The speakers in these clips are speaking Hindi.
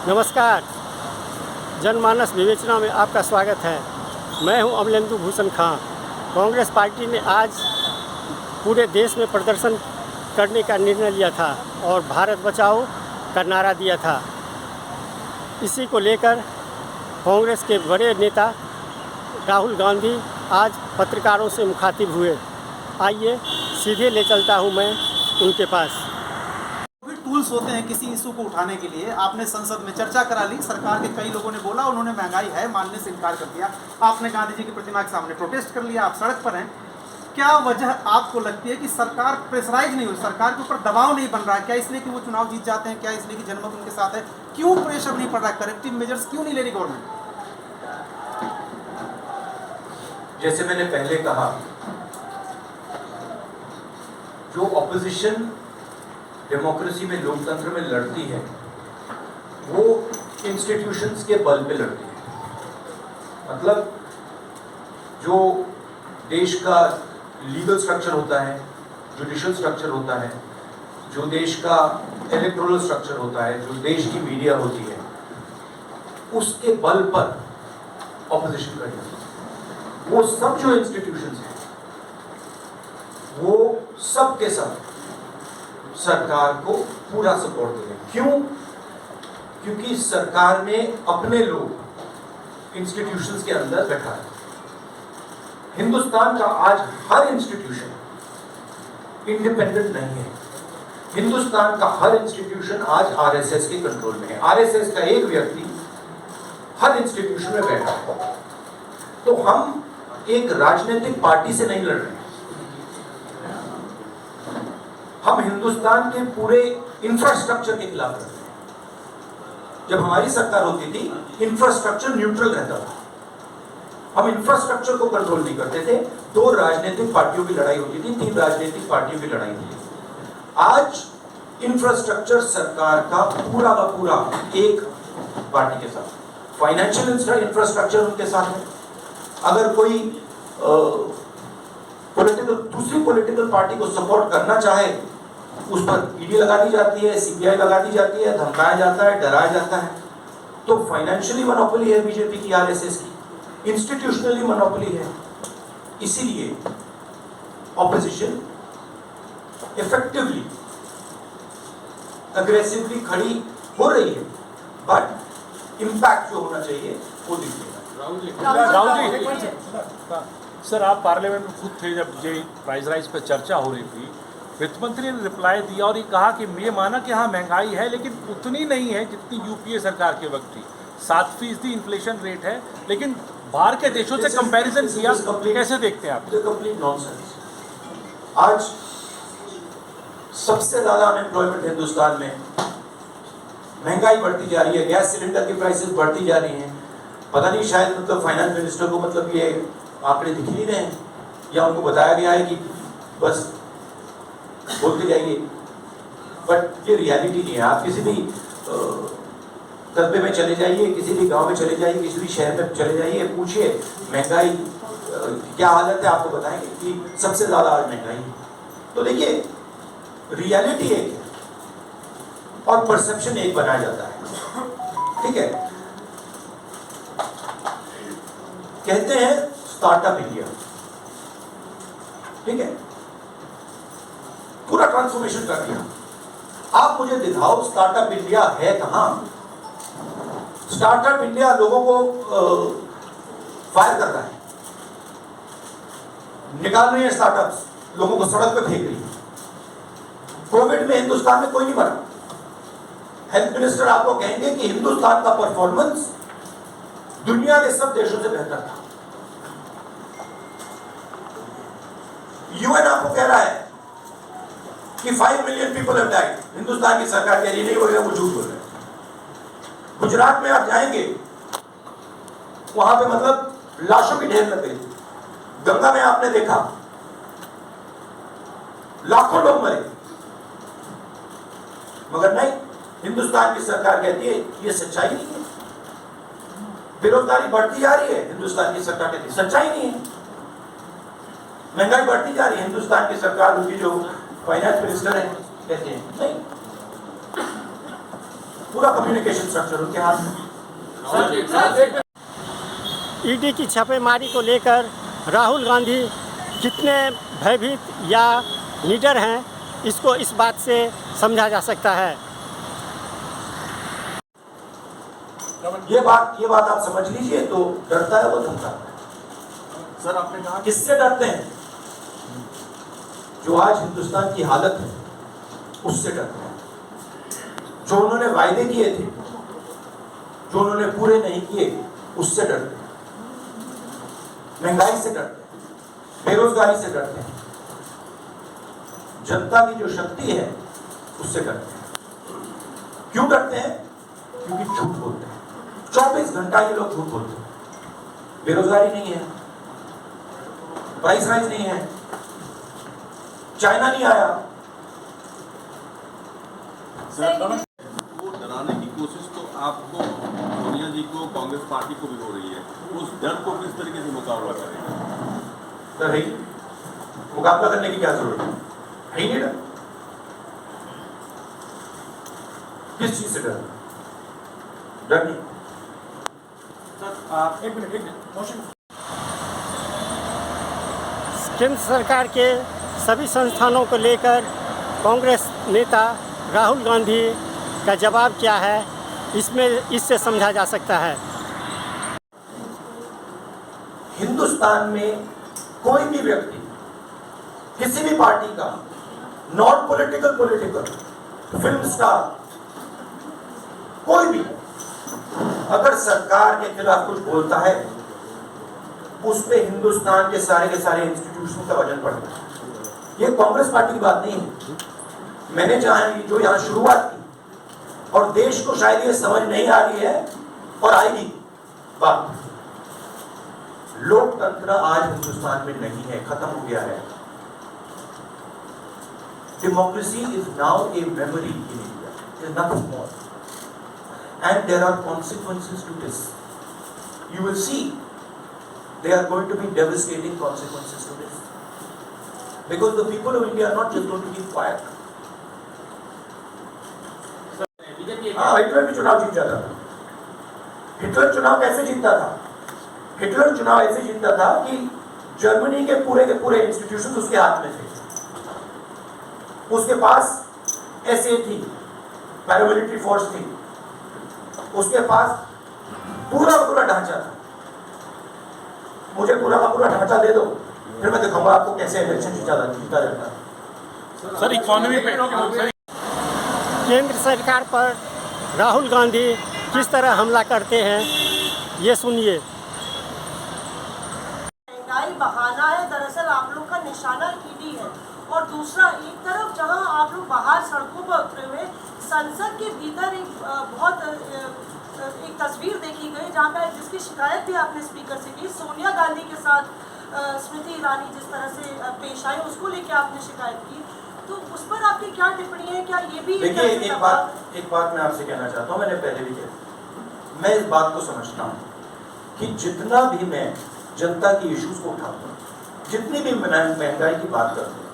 नमस्कार। जनमानस विवेचना में आपका स्वागत है। मैं हूं अमलेंदु भूषण खां। कांग्रेस पार्टी ने आज पूरे देश में प्रदर्शन करने का निर्णय लिया था और भारत बचाओ का नारा दिया था। इसी को लेकर कांग्रेस के बड़े नेता राहुल गांधी आज पत्रकारों से मुखातिब हुए। आइए सीधे ले चलता हूं मैं उनके पास। टूल्स होते हैं किसी इशू को उठाने के लिए। आपने संसद में चर्चा करा ली, सरकार के कई लोगों ने बोला, उन्होंने महंगाई है मानने से इनकार कर दिया। आपने गांधी जी की प्रतिमा के सामने प्रोटेस्ट कर लिया, आप सड़क पर हैं। क्या वजह आपको लगती है कि सरकार प्रेशराइज नहीं हुई, सरकार के ऊपर दबाव नहीं बन रहा है? क्या इसलिए कि वो चुनाव जीत जाते हैं? क्या इसलिए कि जनमत उनके साथ है? क्यों प्रेशर नहीं पड़ रहा? करेक्टिव मेजर्स क्यों नहीं ले रही गवर्नमेंट? जैसे मैंने पहले कहा, जो ऑपोजिशन डेमोक्रेसी में, लोकतंत्र में लड़ती है, वो इंस्टीट्यूशंस के बल पे लड़ती है। मतलब जो देश का लीगल स्ट्रक्चर होता है, जुडिशियल स्ट्रक्चर होता है, जो देश का इलेक्टोरल स्ट्रक्चर होता है, जो देश की मीडिया होती है, उसके बल पर ऑपोजिशन लड़ती है। वो सब जो इंस्टीट्यूशंस हैं, वो सब के सब सरकार को पूरा सपोर्ट दे रहे हैं। क्यों? क्योंकि सरकार ने अपने लोग इंस्टीट्यूशंस के अंदर बैठा है। हिंदुस्तान का आज हर इंस्टीट्यूशन इंडिपेंडेंट नहीं है। हिंदुस्तान का हर इंस्टीट्यूशन आज आरएसएस के कंट्रोल में है। आरएसएस का एक व्यक्ति हर इंस्टीट्यूशन में बैठा है। तो हम एक राजनीतिक पार्टी से नहीं लड़ रहे हैं, हम हिंदुस्तान के पूरे इंफ्रास्ट्रक्चर के खिलाफ लड़ रहे हैं। जब हमारी सरकार होती थी, इंफ्रास्ट्रक्चर न्यूट्रल रहता था, हम इंफ्रास्ट्रक्चर को कंट्रोल नहीं करते थे। 2 राजनीतिक पार्टियों की लड़ाई होती थी, 3 राजनीतिक पार्टियों की लड़ाई होती थी। आज इंफ्रास्ट्रक्चर सरकार का पूरा एक पार्टी के साथ, फाइनेंशियल इंफ्रास्ट्रक्चर उनके साथ है। अगर कोई दूसरी पॉलिटिकल पार्टी को सपोर्ट करना चाहे, उस पर ईडी लगा दी जाती है, सीबीआई लगा दी जाती है, धमकाया जाता है, डराया जाता है। तो फाइनेंशियली मोनोपोली है बीजेपी की, आरएसएस की, इंस्टीट्यूशनली मोनोपोली है। इसीलिए ऑपोजिशन इफेक्टिवली, अग्रेसिवली खड़ी हो रही है, बट इंपैक्ट जो होना चाहिए वो दिखेगा। राहुल जी, सर आप पार्लियामेंट में खुद थे जब ये प्राइस राइज पर चर्चा हो रही थी। वित्त मंत्री ने रिप्लाई दिया और ये कहा कि ये माना कि हाँ महंगाई है, लेकिन उतनी नहीं है जितनी यूपीए सरकार के वक्त थी। 7% इन्फ्लेशन रेट है, लेकिन बाहर के देशों से कंपैरिजन किया, कैसे देखते हैं आप? Complete nonsense. आज सबसे ज्यादा अनएम्प्लॉयमेंट हिंदुस्तान में, महंगाई बढ़ती जा रही है, गैस सिलेंडर की प्राइसेस बढ़ती जा रही हैं। पता नहीं, शायद मतलब फाइनेंस मिनिस्टर को मतलब ये आंकड़े दिख नहीं रहे हैं, या उनको बताया गया है कि बस बोलते जाइए, बट ये रियलिटी नहीं है। आप किसी भी कस्बे में चले जाइए, किसी भी गांव में चले जाइए, किसी भी शहर में चले जाइए, पूछिए महंगाई क्या हालत है, आपको बताएंगे कि सबसे ज्यादा आज महंगाई है। तो देखिए, रियलिटी एक है और परसेप्शन एक बनाया जाता है, ठीक है। कहते हैं स्टार्टअप इंडिया, ठीक है, पूरा ट्रांसफॉर्मेशन कर दिया। आप मुझे दिखाओ स्टार्टअप इंडिया है कहां? स्टार्टअप इंडिया लोगों को फायर कर रहा है, निकाल रही है स्टार्टअप्स, लोगों को सड़क पे फेंक रही है। कोविड में हिंदुस्तान में कोई नहीं मरा। हेल्थ मिनिस्टर आपको कहेंगे कि हिंदुस्तान का परफॉर्मेंस दुनिया के सब देशों से बेहतर था। यूएन आपको कह रहा है कि 5 million people have died. Hindustan की सरकार कह रही नहीं बोल रहे, वो झूठ बोल रहे हैं। गुजरात में आप जाएंगे, वहां पे मतलब लाशों की ढेर लग गई। गंगा में आपने देखा लाखों लोग मरे, मगर नहीं, हिंदुस्तान की सरकार कहती है ये सच्चाई नहीं है। बेरोजगारी बढ़ती जा रही है, हिंदुस्तान की सरकार कहती है सच्चाई नहीं है। महंगाई बढ़ती जा रही है, हिंदुस्तान की सरकार, उनकी जो फाइनेंस मिनिस्टर है कहते हैं नहीं। पूरा कम्युनिकेशन स्ट्रक्चर उनके हाथ में। ईडी की छापेमारी को लेकर राहुल गांधी कितने भयभीत या निडर हैं, इसको इस बात से समझा जा सकता है। ये बात आप समझ लीजिए। तो डरता है वो धमका सर आपने कहा किससे डरते हैं? जो आज हिंदुस्तान की हालत है उससे डरते हैं। जो उन्होंने वायदे किए थे, जो उन्होंने पूरे नहीं किए, उससे डरते हैं। महंगाई से डरते हैं, बेरोजगारी से डरते हैं, जनता की जो शक्ति है उससे डरते हैं। क्यों डरते हैं? क्योंकि झूठ बोलते हैं। 24 घंटा ये लोग झूठ बोलते हैं। बेरोजगारी नहीं है, प्राइस राइज नहीं है, चाइना नहीं आया। वो डराने की कोशिश तो आपको, सोनिया जी को, कांग्रेस पार्टी को भी हो रही है। उस डर को किस तरीके से मुकाबला करेंगे? डर है ही, मुकाबला करने की क्या जरूरत है? ही नहीं डर। किस चीज से डर? डर नहीं। सर एक मिनट मोशन। केंद्र सरकार के सभी संस्थानों को लेकर कांग्रेस नेता राहुल गांधी का जवाब क्या है, इससे समझा जा सकता है। हिंदुस्तान में कोई भी व्यक्ति किसी भी पार्टी का, नॉन पॉलिटिकल, फिल्म स्टार, कोई भी अगर सरकार के खिलाफ कुछ बोलता है, उस पे हिंदुस्तान के सारे इंस्टीट्यूशन का वजन पड़ता है। ये कांग्रेस पार्टी की बात नहीं है। मैंने जो यहाँ शुरुआत की, और देश को शायद ये समझ नहीं आ रही है और आएगी बात। लोकतंत्र आज हिंदुस्तान में नहीं है, खत्म हो गया है। Democracy is now a memory in India, it is nothing more, and there are consequences to this. You will see there are going to be devastating consequences to this, because the people of India are not just going to keep quiet. Hitler भी चुनाव जीत जाता था। हिटलर चुनाव कैसे जीतता था? हिटलर चुनाव ऐसे जीतता था कि जर्मनी के पूरे इंस्टीट्यूशन उसके हाथ में थे। उसके पास एसए थी, पैरामिलिट्री फोर्स थी, उसके पास पूरा ढांचा था। मुझे पूरा ढांचा दे दो, फिर मैं दिखाऊंगा आपको कैसे इलेक्शन जीता जाता है। सर इकोनॉमी पे केंद्र सरकार पर राहुल गांधी किस तरह हमला करते हैं, ये सुनिए। महंगाई बहाना है, दरअसल आप लोग का निशाना ईडी है। और दूसरा, एक तरफ जहां आप लोग बाहर सड़कों पर उतरे हुए, संसद के भीतर एक तस्वीर देखी गई जहां पर जिसकी शिकायत भी आपने स्पीकर से की, सोनिया गांधी के साथ स्मृति ईरानी जिस तरह से पेश आई, उसको लेके आपने शिकायत की। तो उस पर आपकी क्या टिप्पणी है? क्या ये भी देखिए, एक बात मैं आपसे कहना चाहता हूँ, मैंने पहले भी कहा, मैं इस बात को समझता हूँ कि जितना भी मैं जनता की इश्यूज को उठाता हूँ, जितनी भी महंगाई की बात करता हूँ,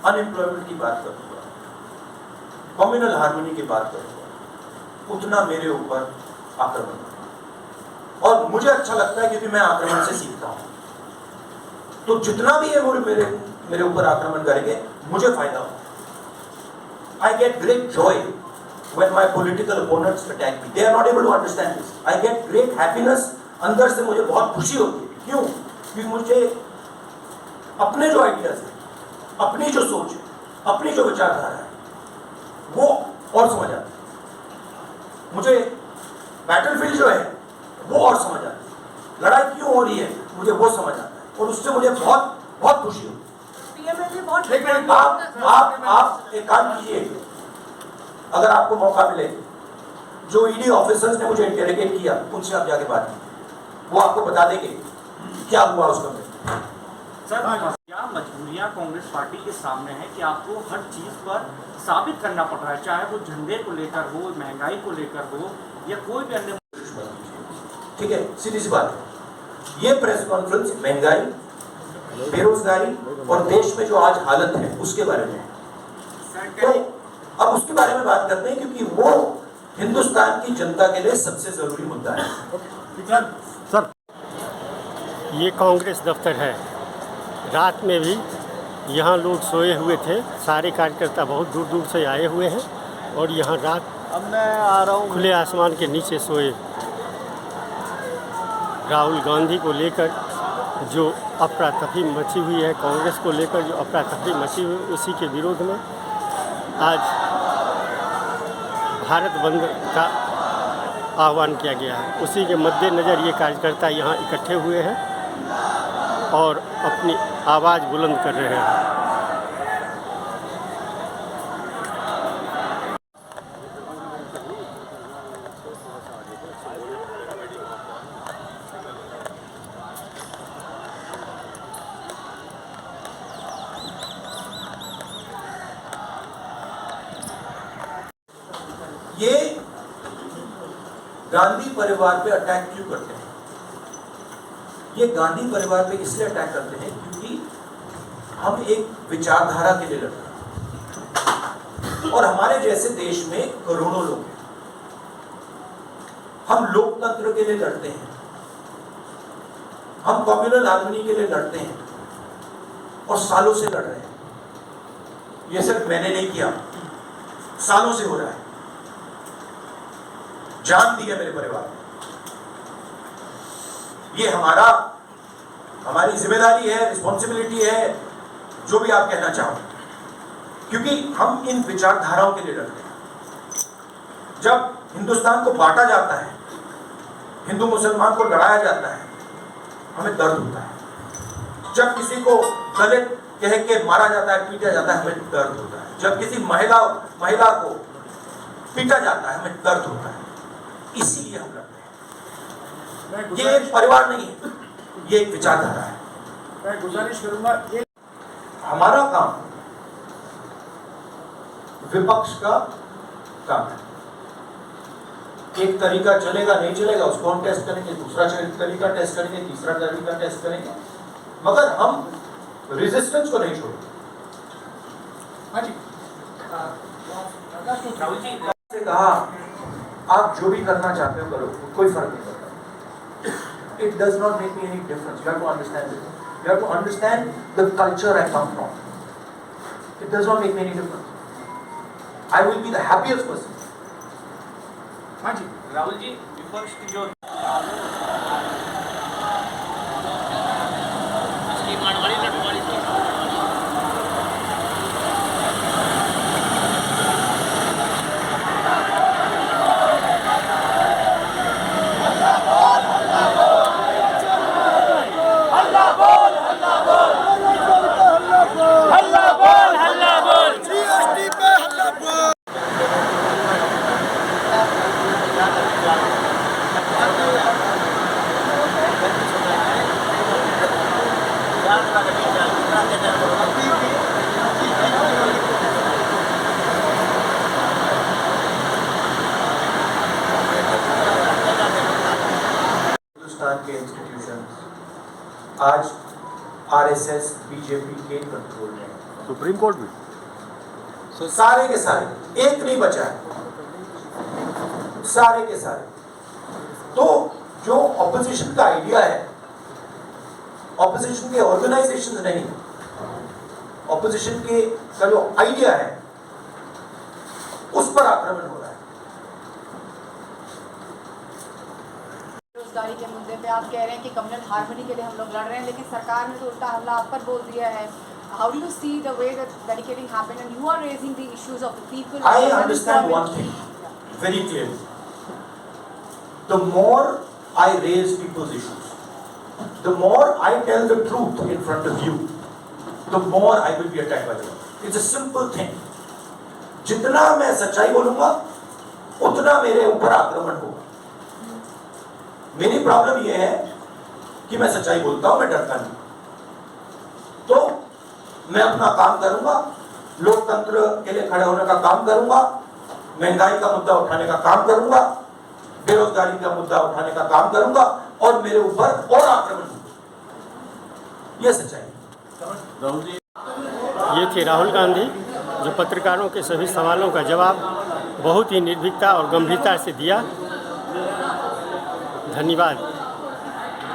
अनएम्प्लॉयमेंट की बात करूँगा, कम्युनल हार्मनी की बात करूँगा, उतना मेरे ऊपर आक्रमण है। और मुझे अच्छा लगता है क्योंकि मैं आक्रमण से सीखता हूँ। तो जितना भी ये मेरे ऊपर आक्रमण करेंगे, मुझे फायदा होगा। I get great joy when my political opponents attack me. They are not able to understand this. I get great happiness. अंदर से मुझे बहुत खुशी होती है। क्यों? क्योंकि मुझे अपने जो आइडियाज है, अपनी जो सोच है, अपनी जो विचारधारा है, वो और समझ आती है। मुझे बैटलफील्ड जो है वो और समझ आती है। लड़ाई क्यों हो रही है मुझे वो समझ आता है, और उससे मुझे बहुत बहुत खुशी होती है। आप एक काम कीजिए, अगर आपको मौका मिले, जो ईडी ऑफिसर्स ने मुझे इंटेरोगेट किया, उनसे आप जाके बात कीजिए, वो आपको बता देंगे क्या हुआ उसका। सर, क्या मजबूरियां कांग्रेस पार्टी के सामने है कि आपको हर चीज पर साबित करना पड़ रहा है, चाहे वो झंडे को लेकर हो, महंगाई को लेकर हो, या कोई भी अन्य। ठीक है, सीधी सी बात है। ये प्रेस कॉन्फ्रेंस महंगाई, बेरोजगारी और देश में जो आज हालत है उसके बारे में है। तो अब उसके बारे में बात करते हैं, क्योंकि वो हिंदुस्तान की जनता के लिए सबसे जरूरी मुद्दा है। सर, ये कांग्रेस दफ्तर है। रात में भी यहाँ लोग सोए हुए थे, सारे कार्यकर्ता बहुत दूर दूर से आए हुए हैं और यहाँ रात अब मैं आ रहा हूँ। खुले आसमान के नीचे सोए। राहुल गांधी को लेकर जो अफरा तफरी मची हुई है, कांग्रेस को लेकर जो अफरा तफरी मची हुई है, उसी के विरोध में आज भारत बंद का आह्वान किया गया है। उसी के मद्देनज़र ये कार्यकर्ता यहाँ इकट्ठे हुए हैं और अपनी आवाज़ बुलंद कर रहे हैं। ये गांधी परिवार पे अटैक क्यों करते हैं? ये गांधी परिवार पे इसलिए अटैक करते हैं क्योंकि हम एक विचारधारा के लिए लड़ते हैं और हमारे जैसे देश में करोड़ों लोग हैं। हम लोकतंत्र के लिए लड़ते हैं, हम कम्युनल हार्मनी के लिए लड़ते हैं और सालों से लड़ रहे हैं। ये सिर्फ मैंने नहीं किया, सालों से हो रहा है। जान दी है मेरे परिवार ने। ये हमारी जिम्मेदारी है, रिस्पॉन्सिबिलिटी है, जो भी आप कहना चाहो, क्योंकि हम इन विचारधाराओं के लिए लड़ते हैं। जब हिंदुस्तान को बांटा जाता है, हिंदू मुसलमान को लड़ाया जाता है, हमें दर्द होता है। जब किसी को दलित कह के मारा जाता है, पीटा जाता है, हमें दर्द होता है। जब किसी महिला को पीटा जाता है, हमें दर्द होता है। इसीलिए हम लड़ते हैं। ये एक परिवार नहीं है, ये एक विचारधारा है। मैं गुजारिश करूंगा, हमारा काम विपक्ष का काम है। एक तरीका चलेगा नहीं चलेगा उसको हम टेस्ट करेंगे, दूसरा तरीका टेस्ट करेंगे, तीसरा तरीका टेस्ट करेंगे, मगर हम रेजिस्टेंस को नहीं छोड़ेंगे। हाँ जी, राहुल जी से कहा आप जो भी करना चाहते हो करो, कोई फर्क नहीं पड़ता। It does not make me any difference. You have to understand it. You have to understand the culture I come from. It does not make me any difference. I will be the happiest person. हाँ जी, राहुल जी, विपक्ष की जो हिंदुस्तान के इंस्टीट्यूशंस आज आरएसएस बीजेपी के कंट्रोल में है। सुप्रीम कोर्ट में सारे के सारे, एक नहीं बचा है, सारे के सारे। तो जो ऑपोजिशन का आइडिया है, ऑपोजिशन के ऑर्गेनाइजेशन नहीं, ऑपोजिशन के का जो आइडिया है उस पर आक्रमण हो रहा है। बेरोजगारी के मुद्दे पे आप कह रहे हैं कि कम्युनल हार्मनी के लिए हम लोग लड़ रहे हैं, लेकिन सरकार ने तो उल्टा हमला आप पर बोल दिया है। How do you see the way that barricading happened, and you are raising the issues of the people? I understand one thing very clearly. The more I raise people's issues, the more I tell the truth in front of you, the more I will be attacked by them. It's a simple thing. जितना मैं सच्चाई बोलूंगा, उतना मेरे ऊपर आक्रमण होगा। मेरी प्रॉब्लम यह है कि मैं सच्चाई बोलता हूं, मैं डरता नहीं। तो मैं अपना काम करूंगा, लोकतंत्र के लिए खड़े होने का काम करूंगा, महंगाई का मुद्दा उठाने का काम करूंगा, बेरोजगारी का मुद्दा उठाने का काम करूंगा और मेरे ऊपर और आक्रमण होगा। यह सच्चाई है। राहुल जी, ये थे राहुल गांधी जो पत्रकारों के सभी सवालों का जवाब बहुत ही निर्भीकता और गंभीरता से दिया। धन्यवाद।